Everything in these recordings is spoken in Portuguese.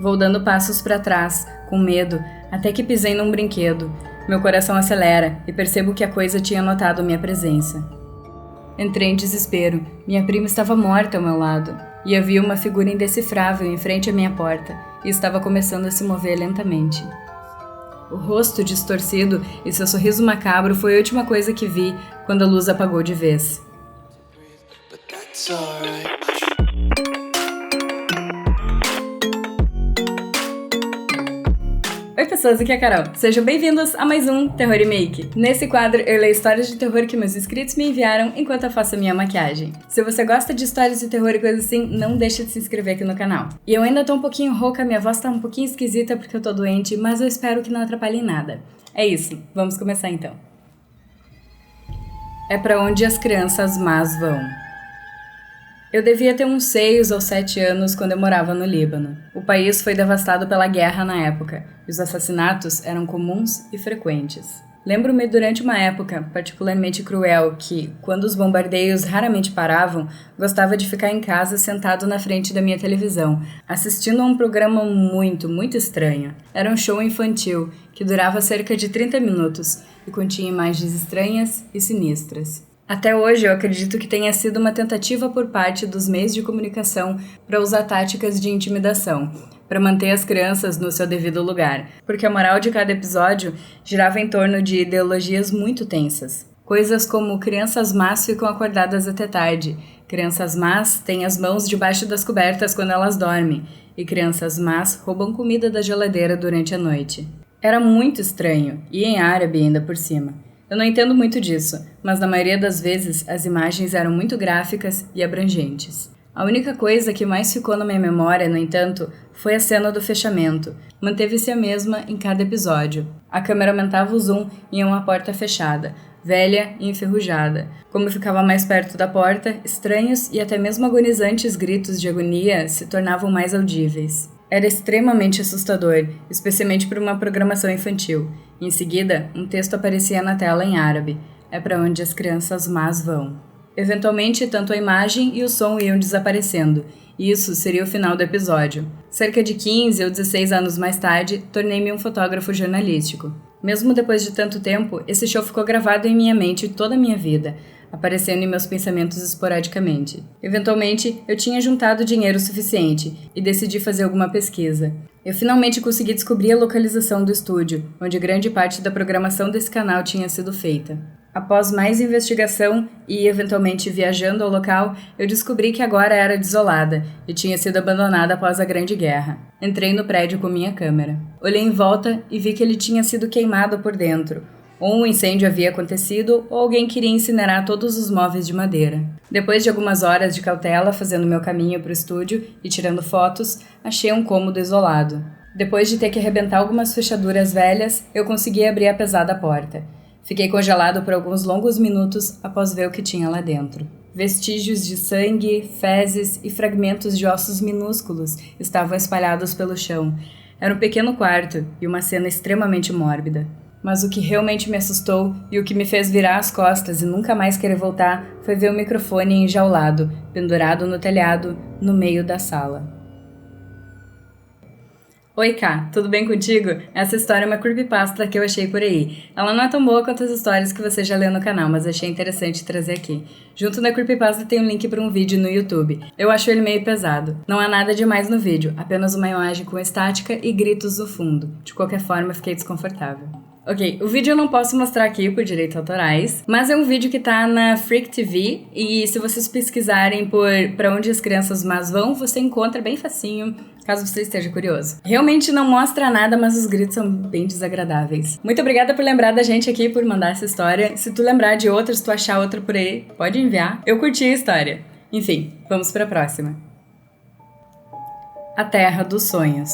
Vou dando passos para trás, com medo, até que pisei num brinquedo. Meu coração acelera e percebo que a coisa tinha notado minha presença. Entrei em desespero. Minha prima estava morta ao meu lado. E havia uma figura indecifrável em frente à minha porta e estava começando a se mover lentamente. O rosto distorcido e seu sorriso macabro foi a última coisa que vi quando a luz apagou de vez. Oi pessoas, aqui é a Carol. Sejam bem-vindos a mais um Terror Remake. Nesse quadro eu leio histórias de terror que meus inscritos me enviaram enquanto eu faço a minha maquiagem. Se você gosta de histórias de terror e coisas assim, não deixa de se inscrever aqui no canal. E eu ainda tô um pouquinho rouca, minha voz tá um pouquinho esquisita porque eu tô doente, mas eu espero que não atrapalhe em nada. É isso, vamos começar então. É pra onde as crianças más vão. Eu devia ter uns 6 ou 7 anos quando eu morava no Líbano. O país foi devastado pela guerra na época, e os assassinatos eram comuns e frequentes. Lembro-me durante uma época particularmente cruel que, quando os bombardeios raramente paravam, gostava de ficar em casa sentado na frente da minha televisão, assistindo a um programa muito estranho. Era um show infantil, que durava cerca de 30 minutos, e continha imagens estranhas e sinistras. Até hoje eu acredito que tenha sido uma tentativa por parte dos meios de comunicação para usar táticas de intimidação, para manter as crianças no seu devido lugar, porque a moral de cada episódio girava em torno de ideologias muito tensas. Coisas como crianças más ficam acordadas até tarde, crianças más têm as mãos debaixo das cobertas quando elas dormem, e crianças más roubam comida da geladeira durante a noite. Era muito estranho, e em árabe ainda por cima. Eu não entendo muito disso, mas na maioria das vezes as imagens eram muito gráficas e abrangentes. A única coisa que mais ficou na minha memória, no entanto, foi a cena do fechamento. Manteve-se a mesma em cada episódio. A câmera aumentava o zoom em uma porta fechada, velha e enferrujada. Como eu ficava mais perto da porta, estranhos e até mesmo agonizantes gritos de agonia se tornavam mais audíveis. Era extremamente assustador, especialmente por uma programação infantil. Em seguida, um texto aparecia na tela em árabe. É para onde as crianças más vão. Eventualmente, tanto a imagem e o som iam desaparecendo, e isso seria o final do episódio. Cerca de 15 ou 16 anos mais tarde, tornei-me um fotógrafo jornalístico. Mesmo depois de tanto tempo, esse show ficou gravado em minha mente toda a minha vida, aparecendo em meus pensamentos esporadicamente. Eventualmente, eu tinha juntado dinheiro suficiente e decidi fazer alguma pesquisa. Eu finalmente consegui descobrir a localização do estúdio, onde grande parte da programação desse canal tinha sido feita. Após mais investigação e, eventualmente, viajando ao local, eu descobri que agora era desolada e tinha sido abandonada após a Grande Guerra. Entrei no prédio com minha câmera. Olhei em volta e vi que ele tinha sido queimado por dentro. Ou um incêndio havia acontecido, ou alguém queria incinerar todos os móveis de madeira. Depois de algumas horas de cautela fazendo meu caminho para o estúdio e tirando fotos, achei um cômodo isolado. Depois de ter que arrebentar algumas fechaduras velhas, eu consegui abrir a pesada porta. Fiquei congelado por alguns longos minutos após ver o que tinha lá dentro. Vestígios de sangue, fezes e fragmentos de ossos minúsculos estavam espalhados pelo chão. Era um pequeno quarto e uma cena extremamente mórbida. Mas o que realmente me assustou e o que me fez virar as costas e nunca mais querer voltar foi ver o microfone enjaulado, pendurado no telhado, no meio da sala. Oi Ká, tudo bem contigo? Essa história é uma creepypasta que eu achei por aí. Ela não é tão boa quanto as histórias que você já leu no canal, mas achei interessante trazer aqui. Junto na creepypasta tem um link para um vídeo no YouTube. Eu acho ele meio pesado. Não há nada demais no vídeo, apenas uma imagem com estática e gritos no fundo. De qualquer forma, fiquei desconfortável. Ok, o vídeo eu não posso mostrar aqui por direitos autorais, mas é um vídeo que tá na Freak TV e se vocês pesquisarem por Pra Onde as Crianças Más Vão, você encontra bem facinho, caso você esteja curioso. Realmente não mostra nada, mas os gritos são bem desagradáveis. Muito obrigada por lembrar da gente aqui, por mandar essa história. Se tu lembrar de outra, se tu achar outra por aí, pode enviar. Eu curti a história. Enfim, vamos pra próxima. A Terra dos Sonhos.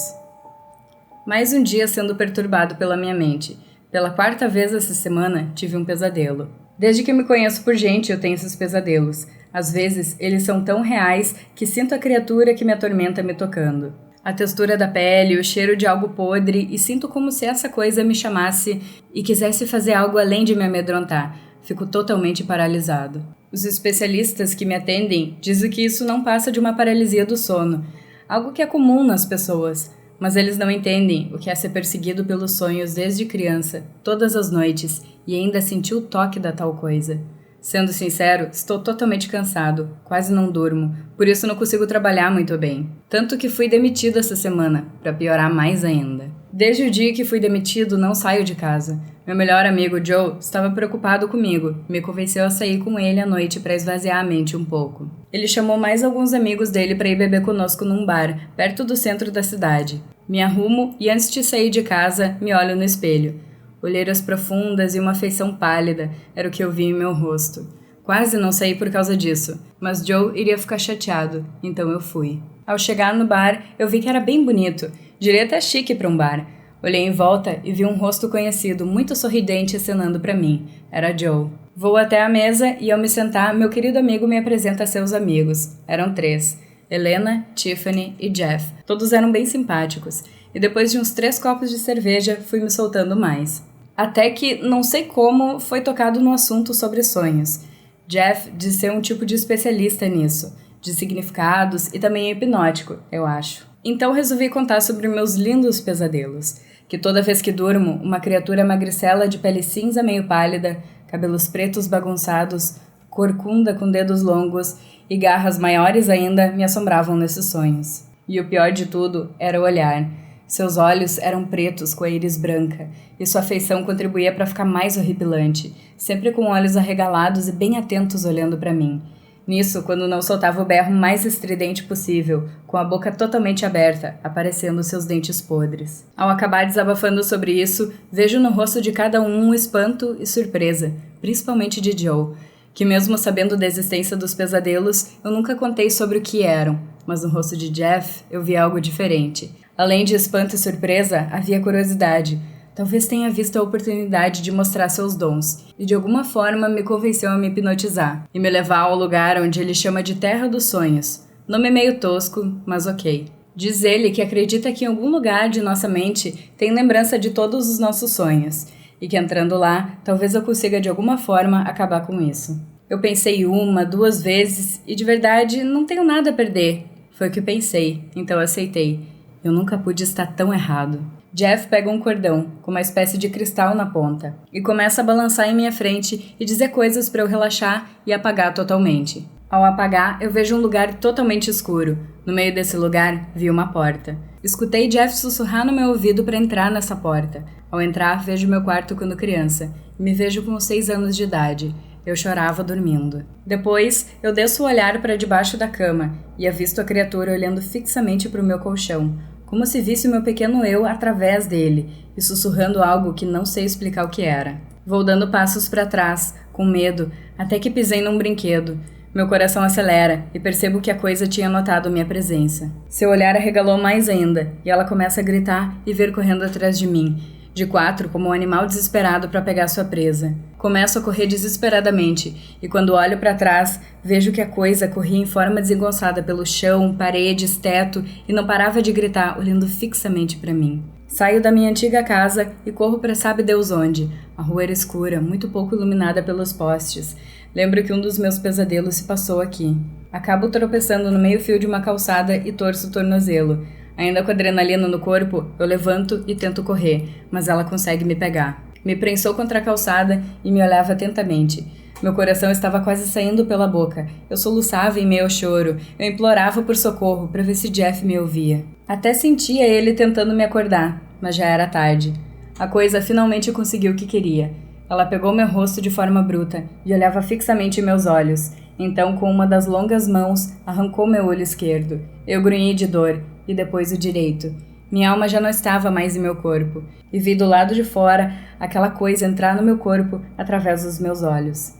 Mais um dia sendo perturbado pela minha mente. Pela 4ª vez essa semana, tive um pesadelo. Desde que me conheço por gente, eu tenho esses pesadelos. Às vezes, eles são tão reais que sinto a criatura que me atormenta me tocando. A textura da pele, o cheiro de algo podre e sinto como se essa coisa me chamasse e quisesse fazer algo além de me amedrontar. Fico totalmente paralisado. Os especialistas que me atendem dizem que isso não passa de uma paralisia do sono, algo que é comum nas pessoas. Mas eles não entendem o que é ser perseguido pelos sonhos desde criança, todas as noites, e ainda sentir o toque da tal coisa. Sendo sincero, estou totalmente cansado, quase não durmo, por isso não consigo trabalhar muito bem. Tanto que fui demitido essa semana, para piorar mais ainda. Desde o dia que fui demitido, não saio de casa. Meu melhor amigo Joe estava preocupado comigo, me convenceu a sair com ele à noite para esvaziar a mente um pouco. Ele chamou mais alguns amigos dele para ir beber conosco num bar, perto do centro da cidade. Me arrumo e antes de sair de casa, me olho no espelho. Olheiras profundas e uma feição pálida era o que eu vi em meu rosto. Quase não saí por causa disso, mas Joe iria ficar chateado, então eu fui. Ao chegar no bar, eu vi que era bem bonito, diria até chique para um bar. Olhei em volta e vi um rosto conhecido, muito sorridente, acenando para mim. Era Joe. Vou até a mesa e, ao me sentar, meu querido amigo me apresenta a seus amigos. Eram 3. Helena, Tiffany e Jeff. Todos eram bem simpáticos. E depois de uns 3 copos de cerveja, fui me soltando mais. Até que, não sei como, foi tocado no assunto sobre sonhos. Jeff diz ser um tipo de especialista nisso, de significados e também hipnótico, eu acho. Então resolvi contar sobre meus lindos pesadelos, que toda vez que durmo, uma criatura magricela de pele cinza meio pálida, cabelos pretos bagunçados, corcunda com dedos longos e garras maiores ainda me assombravam nesses sonhos. E o pior de tudo era o olhar. Seus olhos eram pretos com a íris branca, e sua feição contribuía para ficar mais horripilante, sempre com olhos arregalados e bem atentos olhando para mim. Nisso, quando não soltava o berro mais estridente possível, com a boca totalmente aberta, aparecendo seus dentes podres. Ao acabar desabafando sobre isso, vejo no rosto de cada um espanto e surpresa, principalmente de Joe, que mesmo sabendo da existência dos pesadelos, eu nunca contei sobre o que eram, mas no rosto de Jeff eu vi algo diferente. Além de espanto e surpresa, havia curiosidade. Talvez tenha visto a oportunidade de mostrar seus dons, e de alguma forma me convenceu a me hipnotizar, e me levar ao lugar onde ele chama de Terra dos Sonhos. Nome meio tosco, mas ok. Diz ele que acredita que em algum lugar de nossa mente tem lembrança de todos os nossos sonhos, e que entrando lá, talvez eu consiga de alguma forma acabar com isso. Eu pensei 1, 2 vezes, e de verdade não tenho nada a perder. Foi o que pensei, então aceitei. Eu nunca pude estar tão errado. Jeff pega um cordão, com uma espécie de cristal na ponta, e começa a balançar em minha frente e dizer coisas para eu relaxar e apagar totalmente. Ao apagar, eu vejo um lugar totalmente escuro. No meio desse lugar, vi uma porta. Escutei Jeff sussurrar no meu ouvido para entrar nessa porta. Ao entrar, vejo meu quarto quando criança, e me vejo com 6 anos de idade. Eu chorava dormindo. Depois, eu desço o olhar para debaixo da cama e avisto a criatura olhando fixamente para o meu colchão, como se visse o meu pequeno eu através dele e sussurrando algo que não sei explicar o que era. Vou dando passos para trás, com medo, até que pisei num brinquedo. Meu coração acelera e percebo que a coisa tinha notado minha presença. Seu olhar arregalou mais ainda e ela começa a gritar e vir correndo atrás de mim, de 4 como um animal desesperado para pegar sua presa. Começo a correr desesperadamente e quando olho para trás, vejo que a coisa corria em forma desengonçada pelo chão, paredes, teto e não parava de gritar, olhando fixamente para mim. Saio da minha antiga casa e corro para sabe Deus onde. A rua era escura, muito pouco iluminada pelos postes. Lembro que um dos meus pesadelos se passou aqui. Acabo tropeçando no meio-fio de uma calçada e torço o tornozelo. Ainda com adrenalina no corpo, eu levanto e tento correr, mas ela consegue me pegar. Me prensou contra a calçada e me olhava atentamente. Meu coração estava quase saindo pela boca. Eu soluçava em meio ao choro. Eu implorava por socorro para ver se Jeff me ouvia. Até sentia ele tentando me acordar, mas já era tarde. A coisa finalmente conseguiu o que queria. Ela pegou meu rosto de forma bruta e olhava fixamente em meus olhos. Então, com uma das longas mãos, arrancou meu olho esquerdo. Eu grunhi de dor, e depois o direito. Minha alma já não estava mais em meu corpo, e vi do lado de fora aquela coisa entrar no meu corpo através dos meus olhos.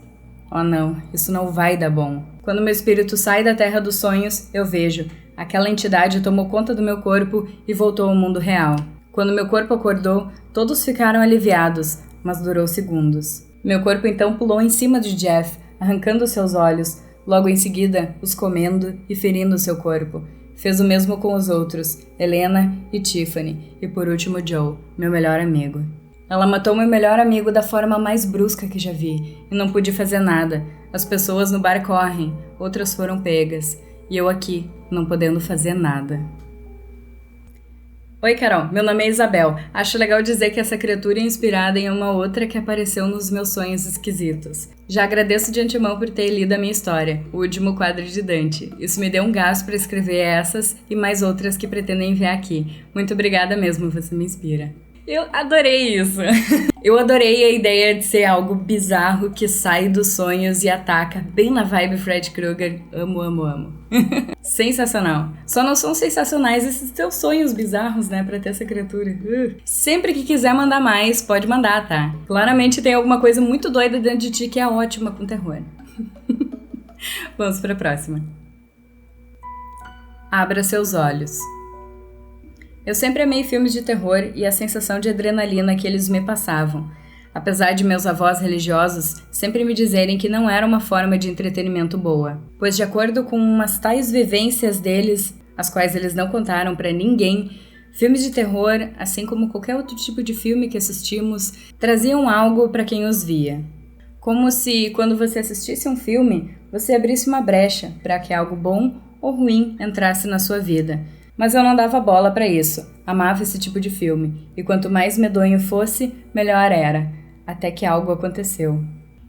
Oh não, isso não vai dar bom. Quando meu espírito sai da terra dos sonhos, eu vejo. Aquela entidade tomou conta do meu corpo e voltou ao mundo real. Quando meu corpo acordou, todos ficaram aliviados, mas durou segundos. Meu corpo então pulou em cima de Jeff, arrancando seus olhos, logo em seguida os comendo e ferindo seu corpo. Fez o mesmo com os outros, Helena e Tiffany, e por último Joe, meu melhor amigo. Ela matou meu melhor amigo da forma mais brusca que já vi, e não pude fazer nada. As pessoas no bar correm, outras foram pegas, e eu aqui, não podendo fazer nada. Oi, Carol. Meu nome é Isabel. Acho legal dizer que essa criatura é inspirada em uma outra que apareceu nos meus sonhos esquisitos. Já agradeço de antemão por ter lido a minha história, O Último Quadro de Dante. Isso me deu um gás para escrever essas e mais outras que pretendo enviar aqui. Muito obrigada mesmo, você me inspira. Eu adorei isso. Eu adorei a ideia de ser algo bizarro que sai dos sonhos e ataca, bem na vibe Fred Krueger. Amo, amo, amo. Sensacional. Só não são sensacionais esses teus sonhos bizarros, né, pra ter essa criatura. Sempre que quiser mandar mais, pode mandar, tá? Claramente tem alguma coisa muito doida dentro de ti que é ótima com terror. Vamos pra próxima. Abra seus olhos. Eu sempre amei filmes de terror e a sensação de adrenalina que eles me passavam, apesar de meus avós religiosos sempre me dizerem que não era uma forma de entretenimento boa, pois de acordo com umas tais vivências deles, as quais eles não contaram pra ninguém, filmes de terror, assim como qualquer outro tipo de filme que assistimos, traziam algo para quem os via. Como se, quando você assistisse um filme, você abrisse uma brecha para que algo bom ou ruim entrasse na sua vida. Mas eu não dava bola pra isso, amava esse tipo de filme, e quanto mais medonho fosse, melhor era, até que algo aconteceu.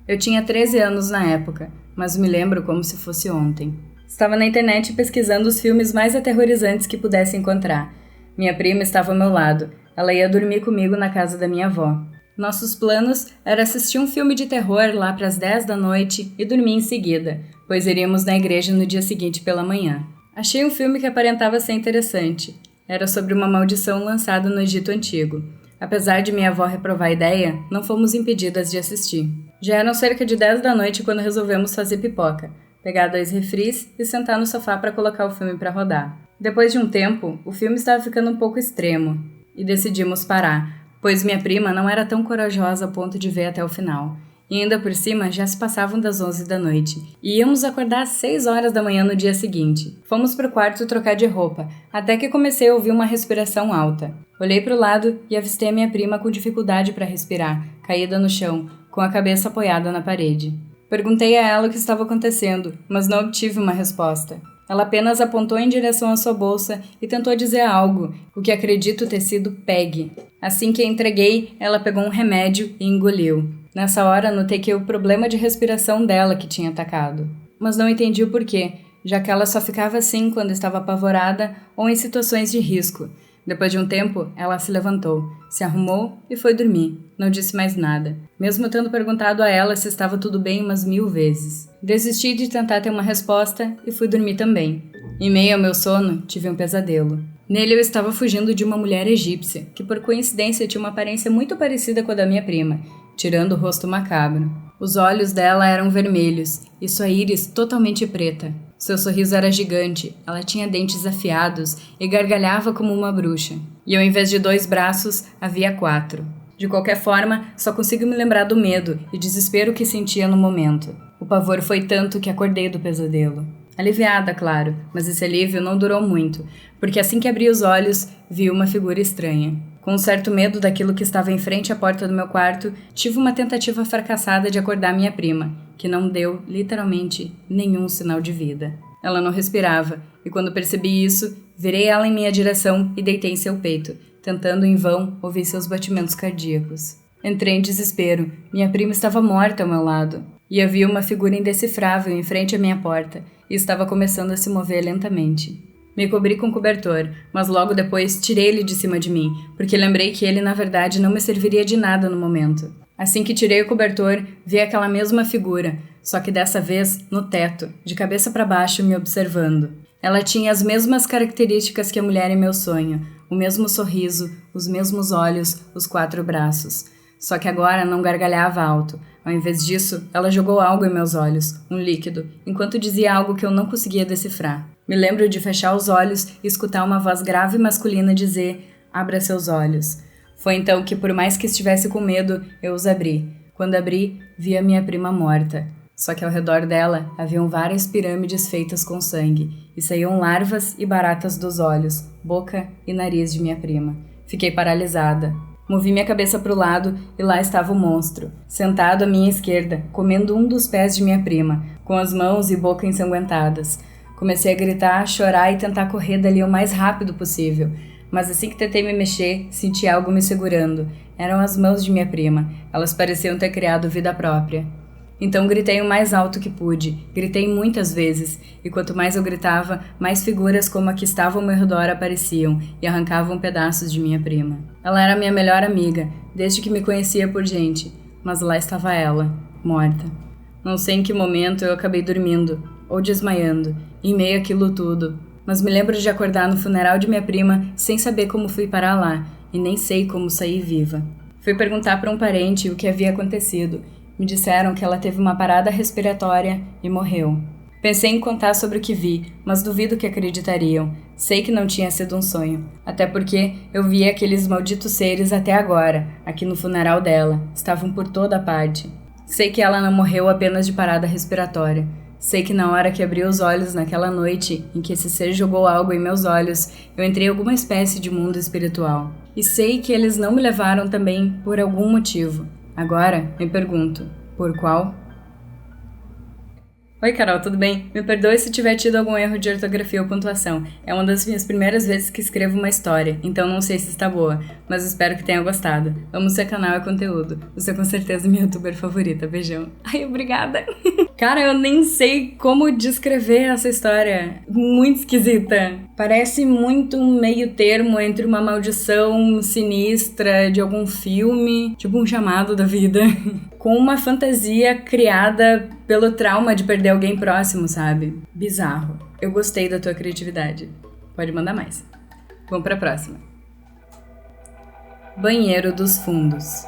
Eu tinha 13 anos na época, mas me lembro como se fosse ontem. Estava na internet pesquisando os filmes mais aterrorizantes que pudesse encontrar. Minha prima estava ao meu lado, ela ia dormir comigo na casa da minha avó. Nossos planos era assistir um filme de terror lá pras 10 da noite e dormir em seguida, pois iríamos na igreja no dia seguinte pela manhã. Achei um filme que aparentava ser interessante. Era sobre uma maldição lançada no Egito Antigo. Apesar de minha avó reprovar a ideia, não fomos impedidas de assistir. Já eram cerca de 10 da noite quando resolvemos fazer pipoca, pegar 2 refris e sentar no sofá para colocar o filme para rodar. Depois de um tempo, o filme estava ficando um pouco extremo e decidimos parar, pois minha prima não era tão corajosa a ponto de ver até o final. E ainda por cima, já se passavam das 11 da noite. E íamos acordar às 6 horas da manhã no dia seguinte. Fomos pro quarto trocar de roupa, até que comecei a ouvir uma respiração alta. Olhei pro lado e avistei a minha prima com dificuldade para respirar, caída no chão, com a cabeça apoiada na parede. Perguntei a ela o que estava acontecendo, mas não obtive uma resposta. Ela apenas apontou em direção à sua bolsa e tentou dizer algo, o que acredito ter sido PEG. Assim que a entreguei, ela pegou um remédio e engoliu. Nessa hora, notei que o problema de respiração dela que tinha atacado. Mas não entendi o porquê, já que ela só ficava assim quando estava apavorada ou em situações de risco. Depois de um tempo, ela se levantou, se arrumou e foi dormir. Não disse mais nada, mesmo tendo perguntado a ela se estava tudo bem umas 1000 vezes. Desisti de tentar ter uma resposta e fui dormir também. Em meio ao meu sono, tive um pesadelo. Nele eu estava fugindo de uma mulher egípcia, que por coincidência tinha uma aparência muito parecida com a da minha prima, tirando o rosto macabro. Os olhos dela eram vermelhos, e sua íris totalmente preta. Seu sorriso era gigante, ela tinha dentes afiados e gargalhava como uma bruxa. E ao invés de 2 braços, havia 4. De qualquer forma, só consigo me lembrar do medo e desespero que sentia no momento. O pavor foi tanto que acordei do pesadelo. Aliviada, claro, mas esse alívio não durou muito, porque assim que abri os olhos, vi uma figura estranha. Com um certo medo daquilo que estava em frente à porta do meu quarto, tive uma tentativa fracassada de acordar minha prima, que não deu, literalmente, nenhum sinal de vida. Ela não respirava, e quando percebi isso, virei ela em minha direção e deitei em seu peito, tentando em vão ouvir seus batimentos cardíacos. Entrei em desespero. Minha prima estava morta ao meu lado, e havia uma figura indecifrável em frente à minha porta, e estava começando a se mover lentamente. Me cobri com cobertor, mas logo depois tirei ele de cima de mim, porque lembrei que ele na verdade não me serviria de nada no momento. Assim que tirei o cobertor, vi aquela mesma figura, só que dessa vez no teto, de cabeça para baixo, me observando. Ela tinha as mesmas características que a mulher em meu sonho, o mesmo sorriso, os mesmos olhos, os 4 braços. Só que agora não gargalhava alto. Ao invés disso, ela jogou algo em meus olhos, um líquido, enquanto dizia algo que eu não conseguia decifrar. Me lembro de fechar os olhos e escutar uma voz grave masculina dizer: "Abra seus olhos". Foi então que, por mais que estivesse com medo, eu os abri. Quando abri, vi a minha prima morta. Só que ao redor dela haviam várias pirâmides feitas com sangue, e saíam larvas e baratas dos olhos, boca e nariz de minha prima. Fiquei paralisada. Movi minha cabeça para o lado e lá estava o monstro, sentado à minha esquerda, comendo um dos pés de minha prima, com as mãos e boca ensanguentadas. Comecei a gritar, chorar e tentar correr dali o mais rápido possível. mas assim que tentei me mexer, senti algo me segurando. Eram as mãos de minha prima. Elas pareciam ter criado vida própria. Então gritei o mais alto que pude. Gritei muitas vezes, e quanto mais eu gritava, mais figuras como a que estava ao meu redor apareciam e arrancavam pedaços de minha prima. Ela era minha melhor amiga, desde que me conhecia por gente, mas lá estava ela, morta. Não sei em que momento eu acabei dormindo, ou desmaiando, em meio àquilo tudo, mas me lembro de acordar no funeral de minha prima sem saber como fui parar lá, e nem sei como saí viva. Fui perguntar para um parente o que havia acontecido. Me disseram que ela teve uma parada respiratória e morreu. Pensei em contar sobre o que vi, mas duvido que acreditariam. Sei que não tinha sido um sonho, até porque eu vi aqueles malditos seres até agora, aqui no funeral dela. Estavam por toda a parte. Sei que ela não morreu apenas de parada respiratória. Sei que na hora que abri os olhos naquela noite em que esse ser jogou algo em meus olhos, eu entrei em alguma espécie de mundo espiritual. E sei que eles não me levaram também por algum motivo. Agora, me pergunto, por qual? Oi, Carol, tudo bem? Me perdoe se tiver tido algum erro de ortografia ou pontuação. É uma das minhas primeiras vezes que escrevo uma história, então não sei se está boa, mas espero que tenha gostado. Amo seu canal e conteúdo. Você é com certeza minha youtuber favorita. Beijão. Ai, obrigada. Cara, eu nem sei como descrever essa história. Muito esquisita. Parece muito um meio termo entre uma maldição sinistra de algum filme, tipo um chamado da vida, com uma fantasia criada pelo trauma de perder alguém próximo, sabe? Bizarro. Eu gostei da tua criatividade. Pode mandar mais. Vamos pra próxima. Banheiro dos fundos.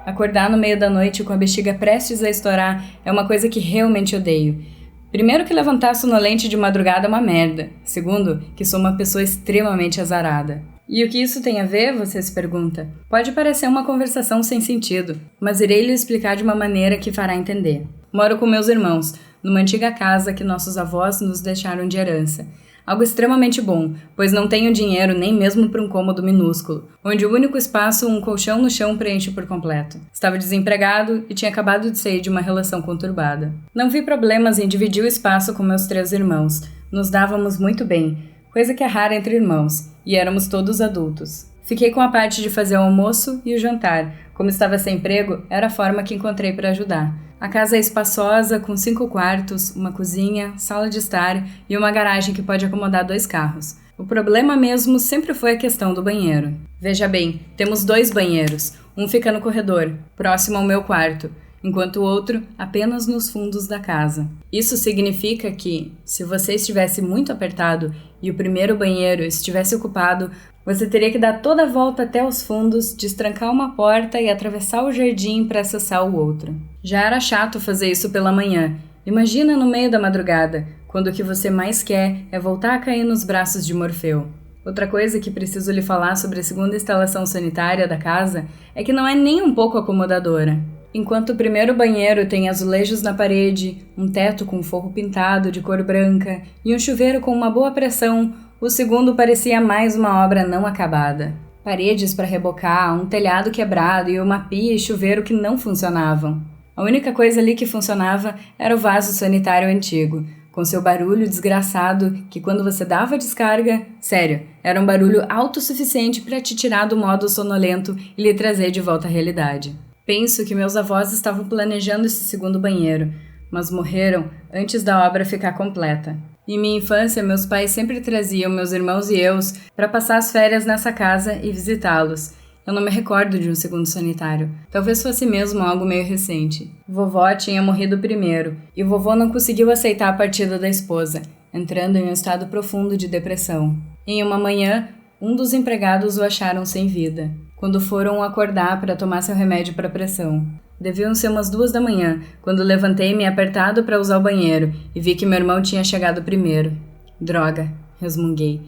Acordar no meio da noite com a bexiga prestes a estourar é uma coisa que realmente odeio. Primeiro que levantar sonolente de madrugada é uma merda. Segundo, que sou uma pessoa extremamente azarada. E o que isso tem a ver, você se pergunta? Pode parecer uma conversação sem sentido, mas irei lhe explicar de uma maneira que fará entender. Moro com meus irmãos, numa antiga casa que nossos avós nos deixaram de herança. Algo extremamente bom, pois não tenho dinheiro nem mesmo para um cômodo minúsculo, onde o único espaço, um colchão no chão, preenche por completo. Estava desempregado e tinha acabado de sair de uma relação conturbada. Não vi problemas em dividir o espaço com meus 3 irmãos. Nos dávamos muito bem, coisa que é rara entre irmãos, e éramos todos adultos. Fiquei com a parte de fazer o almoço e o jantar. Como estava sem emprego, era a forma que encontrei para ajudar. A casa é espaçosa, com 5 quartos, uma cozinha, sala de estar e uma garagem que pode acomodar 2 carros. O problema mesmo sempre foi a questão do banheiro. Veja bem, temos 2 banheiros. Um fica no corredor, próximo ao meu quarto, enquanto o outro apenas nos fundos da casa. Isso significa que, se você estivesse muito apertado e o primeiro banheiro estivesse ocupado, você teria que dar toda a volta até os fundos, destrancar uma porta e atravessar o jardim para acessar o outro. Já era chato fazer isso pela manhã. Imagina no meio da madrugada, quando o que você mais quer é voltar a cair nos braços de Morfeu. Outra coisa que preciso lhe falar sobre a segunda instalação sanitária da casa é que não é nem um pouco acomodadora. Enquanto o primeiro banheiro tem azulejos na parede, um teto com forro pintado de cor branca e um chuveiro com uma boa pressão, o segundo parecia mais uma obra não acabada. Paredes para rebocar, um telhado quebrado e uma pia e chuveiro que não funcionavam. A única coisa ali que funcionava era o vaso sanitário antigo, com seu barulho desgraçado que quando você dava a descarga, sério, era um barulho autossuficiente para te tirar do modo sonolento e lhe trazer de volta à realidade. Penso que meus avós estavam planejando esse segundo banheiro, mas morreram antes da obra ficar completa. Em minha infância, meus pais sempre traziam meus irmãos e eu para passar as férias nessa casa e visitá-los. Eu não me recordo de um segundo sanitário. Talvez fosse mesmo algo meio recente. Vovó tinha morrido primeiro, e vovô não conseguiu aceitar a partida da esposa, entrando em um estado profundo de depressão. Em uma manhã, um dos empregados o acharam sem vida, quando foram acordar para tomar seu remédio para pressão. Deviam ser umas 2 da manhã, quando levantei-me apertado para usar o banheiro e vi que meu irmão tinha chegado primeiro. Droga, resmunguei.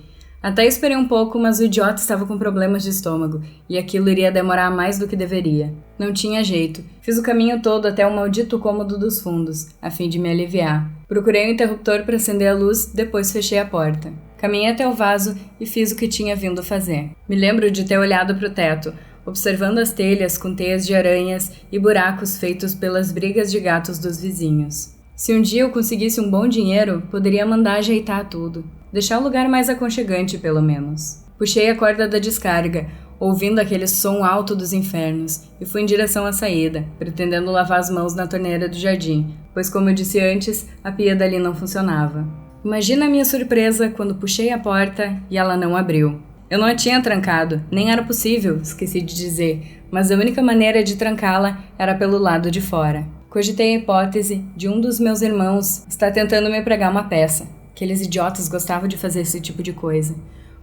Até esperei um pouco, mas o idiota estava com problemas de estômago, e aquilo iria demorar mais do que deveria. Não tinha jeito. Fiz o caminho todo até o maldito cômodo dos fundos, a fim de me aliviar. Procurei o interruptor para acender a luz, depois fechei a porta. Caminhei até o vaso e fiz o que tinha vindo fazer. Me lembro de ter olhado para o teto, observando as telhas com teias de aranhas e buracos feitos pelas brigas de gatos dos vizinhos. Se um dia eu conseguisse um bom dinheiro, poderia mandar ajeitar tudo. Deixar o lugar mais aconchegante, pelo menos. Puxei a corda da descarga, ouvindo aquele som alto dos infernos, e fui em direção à saída, pretendendo lavar as mãos na torneira do jardim, pois, como eu disse antes, a pia dali não funcionava. Imagina a minha surpresa quando puxei a porta e ela não abriu. Eu não a tinha trancado, nem era possível, esqueci de dizer, mas a única maneira de trancá-la era pelo lado de fora. Cogitei a hipótese de um dos meus irmãos estar tentando me pregar uma peça. Aqueles idiotas gostavam de fazer esse tipo de coisa.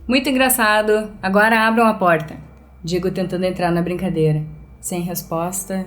Muito engraçado, agora abram a porta, digo tentando entrar na brincadeira. Sem resposta.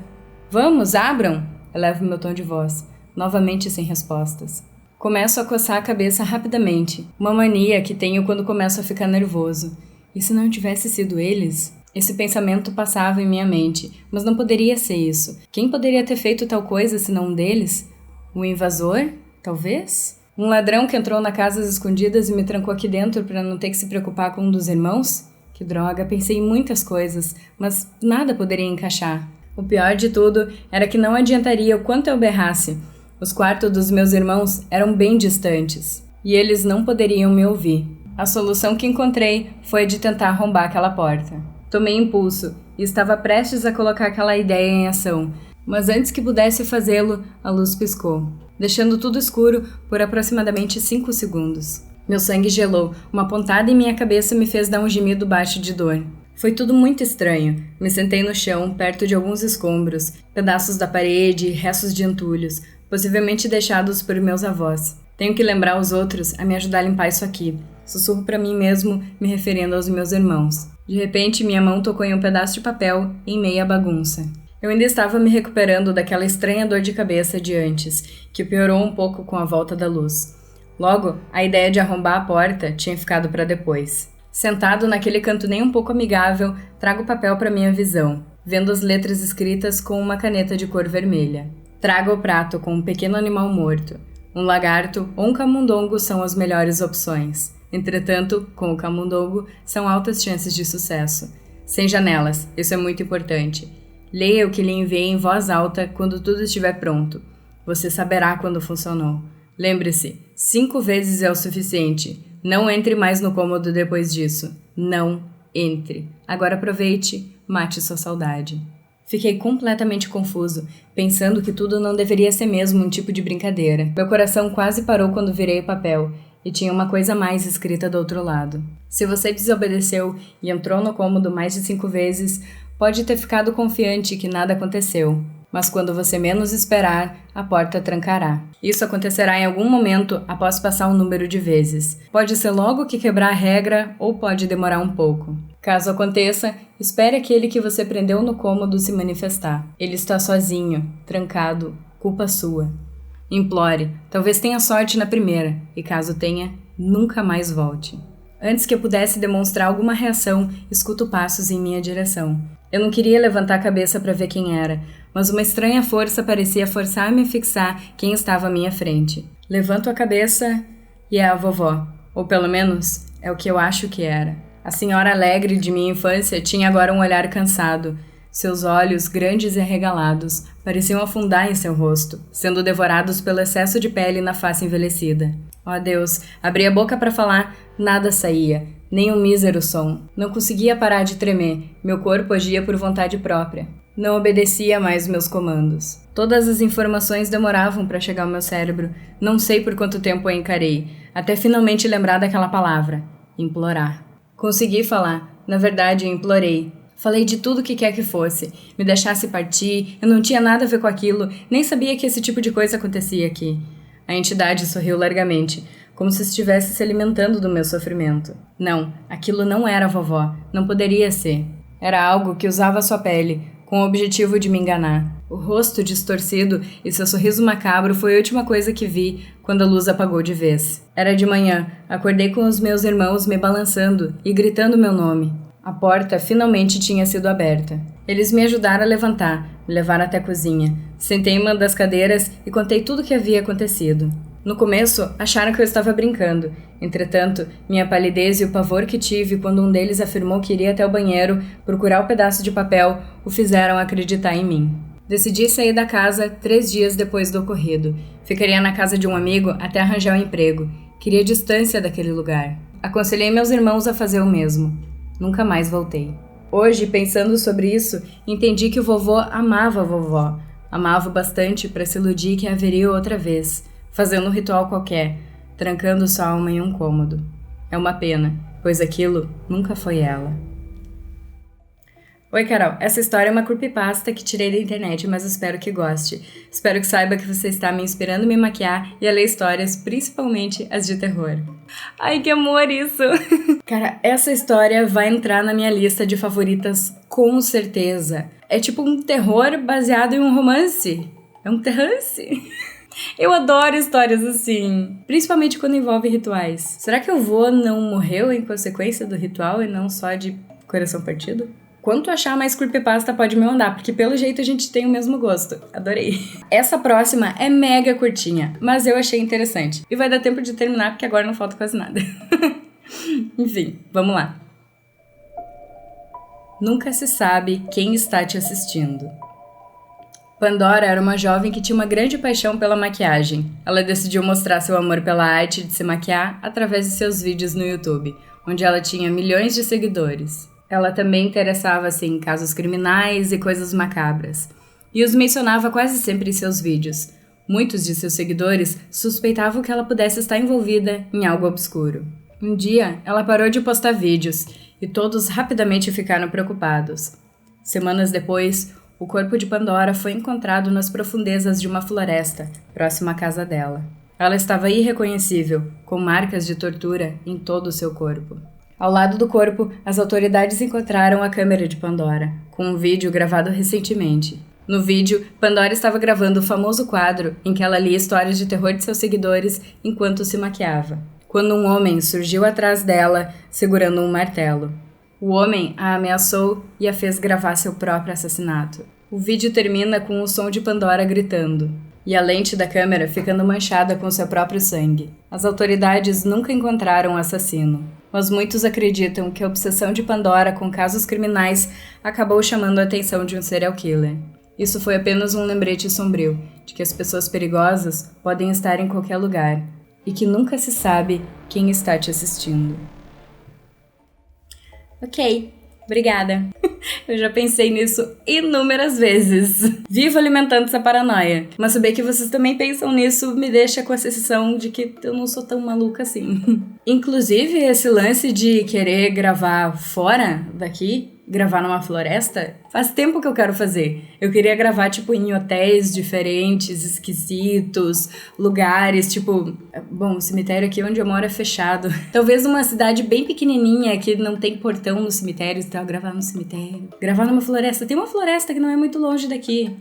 Vamos, abram! Elevo meu tom de voz, novamente sem respostas. Começo a coçar a cabeça rapidamente, uma mania que tenho quando começo a ficar nervoso. E se não tivesse sido eles? Esse pensamento passava em minha mente, mas não poderia ser isso. Quem poderia ter feito tal coisa senão um deles? Um invasor? Talvez? Um ladrão que entrou na casa às escondidas e me trancou aqui dentro para não ter que se preocupar com um dos irmãos? Que droga, pensei em muitas coisas, mas nada poderia encaixar. O pior de tudo era que não adiantaria o quanto eu berrasse. Os quartos dos meus irmãos eram bem distantes, e eles não poderiam me ouvir. A solução que encontrei foi a de tentar arrombar aquela porta. Tomei impulso e estava prestes a colocar aquela ideia em ação, mas antes que pudesse fazê-lo, a luz piscou, deixando tudo escuro por aproximadamente 5 segundos. Meu sangue gelou, uma pontada em minha cabeça me fez dar um gemido baixo de dor. Foi tudo muito estranho. Me sentei no chão, perto de alguns escombros, pedaços da parede e restos de entulhos, possivelmente deixados por meus avós. Tenho que lembrar os outros a me ajudar a limpar isso aqui. Sussurro para mim mesmo, me referindo aos meus irmãos. De repente, minha mão tocou em um pedaço de papel, em meia bagunça. Eu ainda estava me recuperando daquela estranha dor de cabeça de antes, que piorou um pouco com a volta da luz. Logo, a ideia de arrombar a porta tinha ficado para depois. Sentado naquele canto nem um pouco amigável, trago o papel para minha visão, vendo as letras escritas com uma caneta de cor vermelha. Traga o prato com um pequeno animal morto. Um lagarto ou um camundongo são as melhores opções. Entretanto, com o camundongo, são altas chances de sucesso. Sem janelas, isso é muito importante. Leia o que lhe enviei em voz alta quando tudo estiver pronto. Você saberá quando funcionou. Lembre-se, 5 vezes é o suficiente. Não entre mais no cômodo depois disso. Não entre. Agora aproveite, mate sua saudade. Fiquei completamente confuso, pensando que tudo não deveria ser mesmo um tipo de brincadeira. Meu coração quase parou quando virei o papel, e tinha uma coisa a mais escrita do outro lado. Se você desobedeceu e entrou no cômodo mais de 5 vezes, pode ter ficado confiante que nada aconteceu. Mas quando você menos esperar, a porta trancará. Isso acontecerá em algum momento após passar um número de vezes. Pode ser logo que quebrar a regra ou pode demorar um pouco. Caso aconteça, espere aquele que você prendeu no cômodo se manifestar. Ele está sozinho, trancado, culpa sua. Implore, talvez tenha sorte na primeira, e caso tenha, nunca mais volte. Antes que eu pudesse demonstrar alguma reação, escuto passos em minha direção. Eu não queria levantar a cabeça para ver quem era, mas uma estranha força parecia forçar-me a fixar quem estava à minha frente. Levanto a cabeça e é a vovó, ou pelo menos é o que eu acho que era. A senhora alegre de minha infância tinha agora um olhar cansado. Seus olhos, grandes e arregalados, pareciam afundar em seu rosto, sendo devorados pelo excesso de pele na face envelhecida. Ó Deus, abri a boca para falar, nada saía, nem um mísero som. Não conseguia parar de tremer, meu corpo agia por vontade própria. Não obedecia mais meus comandos. Todas as informações demoravam para chegar ao meu cérebro. Não sei por quanto tempo a encarei, até finalmente lembrar daquela palavra, implorar. Consegui falar, na verdade eu implorei. Falei de tudo que quer que fosse, me deixasse partir, eu não tinha nada a ver com aquilo, nem sabia que esse tipo de coisa acontecia aqui. A entidade sorriu largamente, como se estivesse se alimentando do meu sofrimento. Não, aquilo não era a vovó, não poderia ser. Era algo que usava sua pele, com o objetivo de me enganar. O rosto distorcido e seu sorriso macabro foi a última coisa que vi quando a luz apagou de vez. Era de manhã, acordei com os meus irmãos me balançando e gritando meu nome. A porta finalmente tinha sido aberta. Eles me ajudaram a levantar, me levaram até a cozinha. Sentei em uma das cadeiras e contei tudo o que havia acontecido. No começo, acharam que eu estava brincando. Entretanto, minha palidez e o pavor que tive quando um deles afirmou que iria até o banheiro procurar o pedaço de papel o fizeram acreditar em mim. Decidi sair da casa 3 dias depois do ocorrido. Ficaria na casa de um amigo até arranjar um emprego. Queria distância daquele lugar. Aconselhei meus irmãos a fazer o mesmo. Nunca mais voltei. Hoje, pensando sobre isso, entendi que o vovô amava a vovó. Amava bastante para se iludir que haveria outra vez, fazendo um ritual qualquer, trancando sua alma em um cômodo. É uma pena, pois aquilo nunca foi ela. Oi, Carol. Essa história é uma creepypasta que tirei da internet, mas espero que goste. Espero que saiba que você está me inspirando a me maquiar e a ler histórias, principalmente as de terror. Ai, que amor isso! Cara, essa história vai entrar na minha lista de favoritas com certeza. É tipo um terror baseado em um romance. É um terrance. Eu adoro histórias assim, principalmente quando envolve rituais. Será que o vô não morreu em consequência do ritual e não só de coração partido? Quanto achar mais creepypasta pode me mandar, porque pelo jeito a gente tem o mesmo gosto. Adorei. Essa próxima é mega curtinha, mas eu achei interessante. E vai dar tempo de terminar, porque agora não falta quase nada. Enfim, vamos lá. Nunca se sabe quem está te assistindo. Pandora era uma jovem que tinha uma grande paixão pela maquiagem. Ela decidiu mostrar seu amor pela arte de se maquiar através de seus vídeos no YouTube, onde ela tinha milhões de seguidores. Ela também interessava-se em casos criminais e coisas macabras, e os mencionava quase sempre em seus vídeos. Muitos de seus seguidores suspeitavam que ela pudesse estar envolvida em algo obscuro. Um dia, ela parou de postar vídeos, e todos rapidamente ficaram preocupados. Semanas depois, o corpo de Pandora foi encontrado nas profundezas de uma floresta, próximo à casa dela. Ela estava irreconhecível, com marcas de tortura em todo o seu corpo. Ao lado do corpo, as autoridades encontraram a câmera de Pandora, com um vídeo gravado recentemente. No vídeo, Pandora estava gravando o famoso quadro em que ela lia histórias de terror de seus seguidores enquanto se maquiava, quando um homem surgiu atrás dela, segurando um martelo. O homem a ameaçou e a fez gravar seu próprio assassinato. O vídeo termina com o som de Pandora gritando, e a lente da câmera ficando manchada com seu próprio sangue. As autoridades nunca encontraram o assassino, mas muitos acreditam que a obsessão de Pandora com casos criminais acabou chamando a atenção de um serial killer. Isso foi apenas um lembrete sombrio de que as pessoas perigosas podem estar em qualquer lugar e que nunca se sabe quem está te assistindo. Ok, obrigada. Eu já pensei nisso inúmeras vezes. Vivo alimentando essa paranoia. Mas saber que vocês também pensam nisso me deixa com a sensação de que eu não sou tão maluca assim. Inclusive, esse lance de querer gravar fora daqui, gravar numa floresta, faz tempo que eu quero fazer. Eu queria gravar, tipo, em hotéis diferentes, esquisitos, lugares, tipo... Bom, o cemitério aqui onde eu moro é fechado. Talvez uma cidade bem pequenininha que não tem portão no cemitério, então gravar no cemitério. Gravar numa floresta. Tem uma floresta que não é muito longe daqui.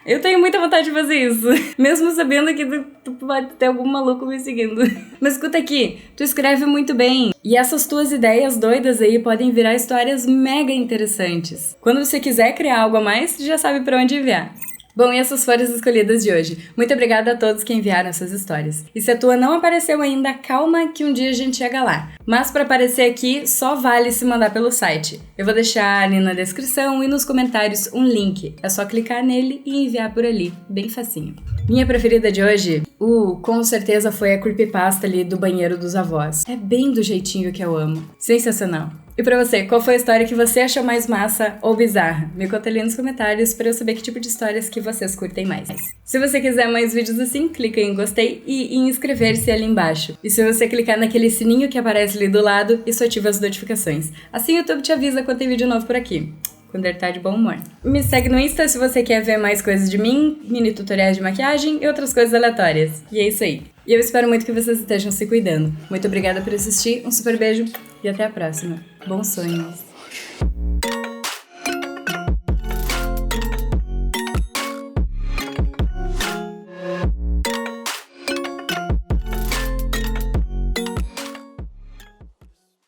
Eu tenho muita vontade de fazer isso, mesmo sabendo que tu pode ter algum maluco me seguindo. Mas escuta aqui, tu escreve muito bem, e essas tuas ideias doidas aí podem virar histórias mega interessantes. Quando você quiser criar algo a mais, tu já sabe pra onde enviar. Bom, e essas foram as escolhidas de hoje. Muito obrigada a todos que enviaram essas histórias. E se a tua não apareceu ainda, calma que um dia a gente chega lá. Mas para aparecer aqui, só vale se mandar pelo site. Eu vou deixar ali na descrição e nos comentários um link. É só clicar nele e enviar por ali. Bem facinho. Minha preferida de hoje, com certeza foi a creepypasta ali do banheiro dos avós. É bem do jeitinho que eu amo. Sensacional. E pra você, qual foi a história que você achou mais massa ou bizarra? Me conta ali nos comentários pra eu saber que tipo de histórias que vocês curtem mais. Se você quiser mais vídeos assim, clica em gostei e em inscrever-se ali embaixo. E se você clicar naquele sininho que aparece ali do lado, isso ativa as notificações. Assim o YouTube te avisa quando tem vídeo novo por aqui. Quando ele tá de bom humor. Me segue no Insta se você quer ver mais coisas de mim, mini tutoriais de maquiagem e outras coisas aleatórias. E é isso aí. E eu espero muito que vocês estejam se cuidando. Muito obrigada por assistir, um super beijo e até a próxima. Bons sonhos!